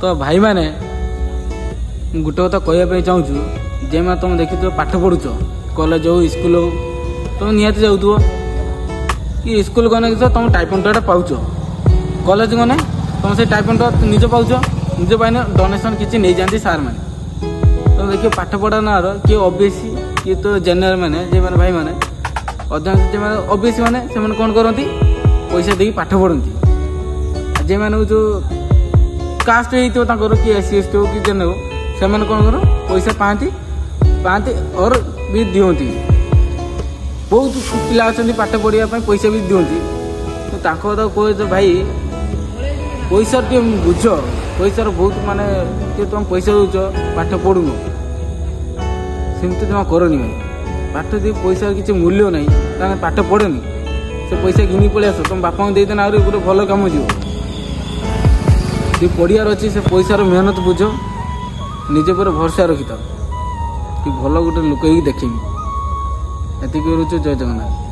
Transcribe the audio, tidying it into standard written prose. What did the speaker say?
तो भाई मैंने गोटे कथा कहवाई चाहूँ जे मैं तुम देखी पाठ पढ़ुच कॉलेज हो स्कूल हो तुम निहाती जाऊँ कि स्कूल गने तुम टाइपेंडटा पाच कॉलेज गने तुम से टाइपेंड निज पाच निज पाने डोनेशन किसी नहीं जाती सार मैंने तुम देखिए पाठ पढ़ा ना किए ओबीसी किए तो जेनेराल मैंने जे मैंने भाई मैंने अधिकांश जो मैंने ओबीसी मैंने से कौन करती पैसा देकी पाठ पढ़ती जे मैंने जो कास्ट होकर कि एससी एसटी हो कि जेने हो से कौन कर पैसा पाती और भी दिखती बहुत पिला अच्छा पाठ पढ़ाई पैसा भी दिखती तो कथा कहे भाई पैसा टे बुझ पैसार बहुत माने तुम पैसा दौच पाठ पढ़ुन सेमती तुम करनी भाई पाठ दी पैसा किसी मूल्य ना पाठ पढ़नी से पैसा घिनी पलि आस तुम बापा देदेना आ गोटे भल कम जीव पढ़ियार अच्छी से पैसार मेहनत बुझ निजे पर भरसा रखी था कि भल गोटे लोक ही देखी एति जय जगन्नाथ।